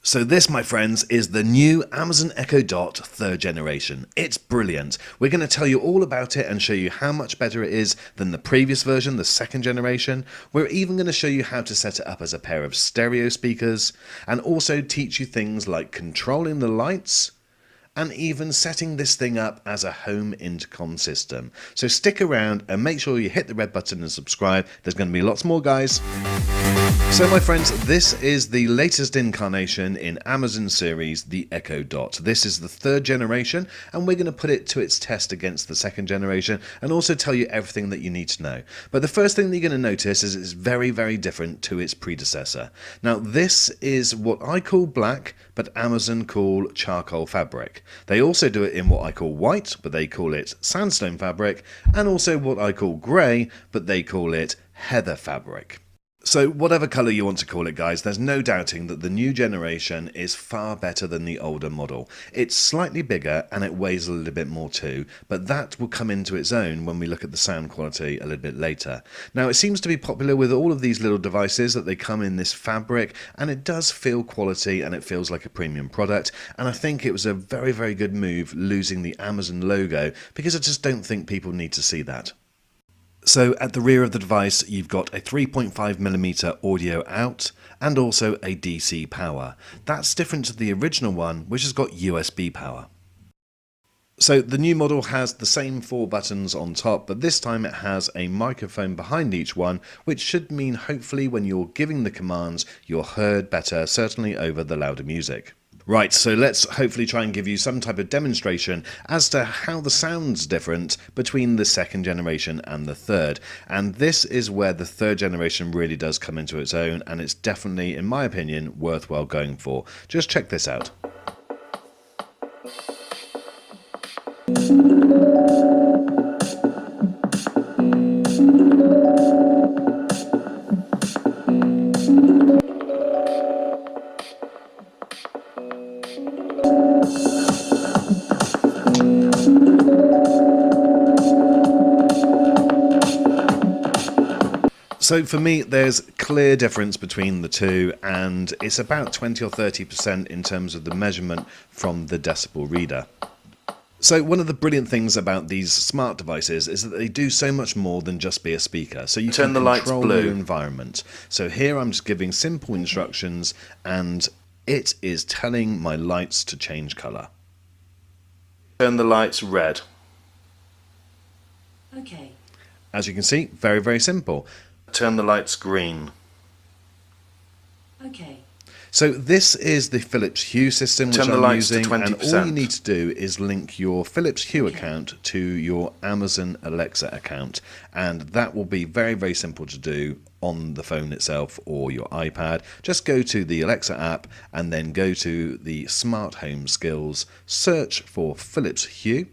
So this, my friends, is the new Amazon Echo Dot 3rd generation. It's brilliant. We're going to tell you all about it and show you how much better it is than the previous version, the 2nd generation. We're even going to show you how to set it up as a pair of stereo speakers and also teach you things like controlling the lights and even setting this thing up as a home intercom system. So stick around and make sure you hit the red button and subscribe. There's going to be lots more, guys. So my friends, this is the latest incarnation in Amazon series, the Echo Dot. This is the 3rd generation, and we're going to put it to its test against the 2nd generation and also tell you everything that you need to know. But the first thing that you're going to notice is it's very, very different to its predecessor. Now, this is what I call black, but Amazon call charcoal fabric. They also do it in what I call white, but they call it sandstone fabric, and also what I call grey, but they call it heather fabric. So whatever colour you want to call it, guys, there's no doubting that the new generation is far better than the older model. It's slightly bigger and it weighs a little bit more too, but that will come into its own when we look at the sound quality a little bit later. Now, it seems to be popular with all of these little devices that they come in this fabric, and it does feel quality and it feels like a premium product, and I think it was a very, very good move losing the Amazon logo, because I just don't think people need to see that. So at the rear of the device, you've got a 3.5mm audio out and also a DC power. That's different to the original one, which has got USB power. So the new model has the same 4 buttons on top, but this time it has a microphone behind each one, which should mean hopefully when you're giving the commands, you're heard better, certainly over the louder music. Right, so let's hopefully try and give you some type of demonstration as to how the sound's different between the 2nd generation and the 3rd. And this is where the 3rd generation really does come into its own, and it's definitely, in my opinion, worthwhile going for. Just check this out. So for me, there's clear difference between the two, and it's about 20 or 30% in terms of the measurement from the decibel reader. So one of the brilliant things about these smart devices is that they do so much more than just be a speaker. So you Turn can the lights control blue. your environment. So here I'm just giving simple instructions, and it is telling my lights to change colour. Turn the lights red. Okay. As you can see, very, very simple. Turn the lights green. Okay. So this is the Philips Hue system, which Turn the I'm lights to using, and all 20%. you need to do is link your Philips Hue account to your Amazon Alexa account, and that will be very, very simple to do on the phone itself or your iPad. Just go to the Alexa app and then go to the Smart Home Skills, search for Philips Hue,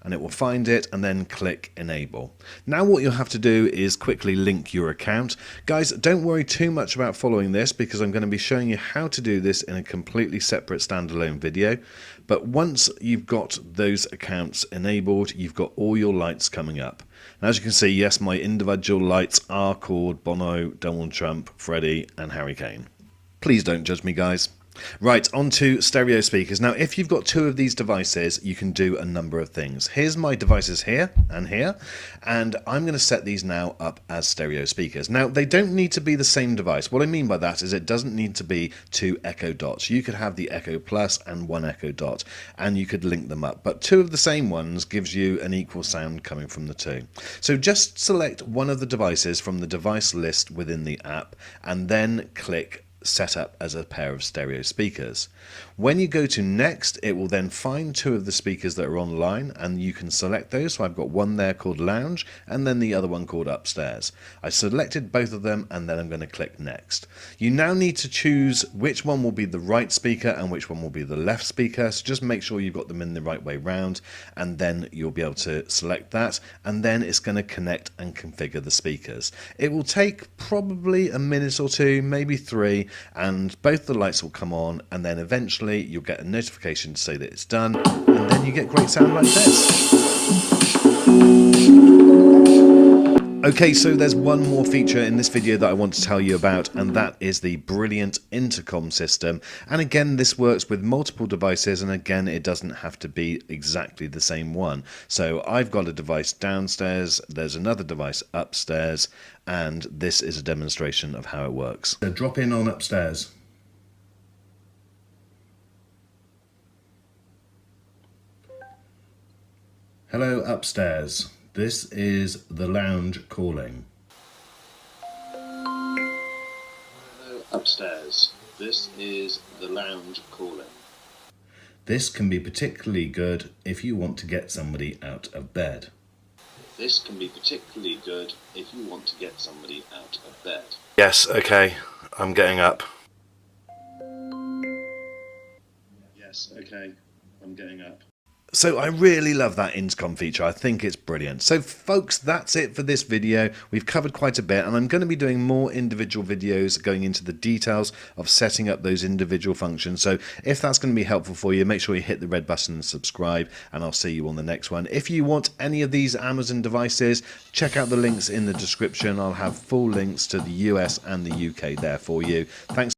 and it will find it, and then click enable. Now what you'll have to do is quickly link your account. Guys, don't worry too much about following this, because I'm going to be showing you how to do this in a completely separate standalone video. But once you've got those accounts enabled, you've got all your lights coming up. And as you can see, yes, my individual lights are called Bono, Donald Trump, Freddie and Harry Kane. Please don't judge me, guys. Right, on to stereo speakers. Now, if you've got 2 of these devices, you can do a number of things. Here's my devices here, and I'm going to set these now up as stereo speakers. Now, they don't need to be the same device. What I mean by that is it doesn't need to be 2 Echo Dots. You could have the Echo Plus and 1 Echo Dot, and you could link them up. But 2 of the same ones gives you an equal sound coming from the 2. So just select one of the devices from the device list within the app, and then click set up as a pair of stereo speakers. When you go to next, it will then find 2 of the speakers that are online, and you can select those. So I've got one there called lounge and then the other one called upstairs. I selected both of them, and then I'm going to click next. You now need to choose which one will be the right speaker and which one will be the left speaker, so just make sure you've got them in the right way round, and then you'll be able to select that, and then it's going to connect and configure the speakers. It will take probably a minute or 2, maybe 3, and both the lights will come on, and then eventually you'll get a notification to say that it's done, and then you get great sound like this. Okay, so there's one more feature in this video that I want to tell you about, and that is the brilliant intercom system. And again, this works with multiple devices, and again, it doesn't have to be exactly the same one. So I've got a device downstairs, there's another device upstairs, and this is a demonstration of how it works. So drop in on upstairs. Hello upstairs. This is the lounge calling. Hello upstairs. This is the lounge calling. This can be particularly good if you want to get somebody out of bed. This can be particularly good if you want to get somebody out of bed. Yes, okay, I'm getting up. Yes, okay, I'm getting up. So I really love that intercom feature. I think it's brilliant. So folks, that's it for this video. We've covered quite a bit, and I'm going to be doing more individual videos going into the details of setting up those individual functions. So if that's going to be helpful for you, make sure you hit the red button and subscribe, and I'll see you on the next one. If you want any of these Amazon devices, check out the links in the description. I'll have full links to the US and the UK there for you. Thanks.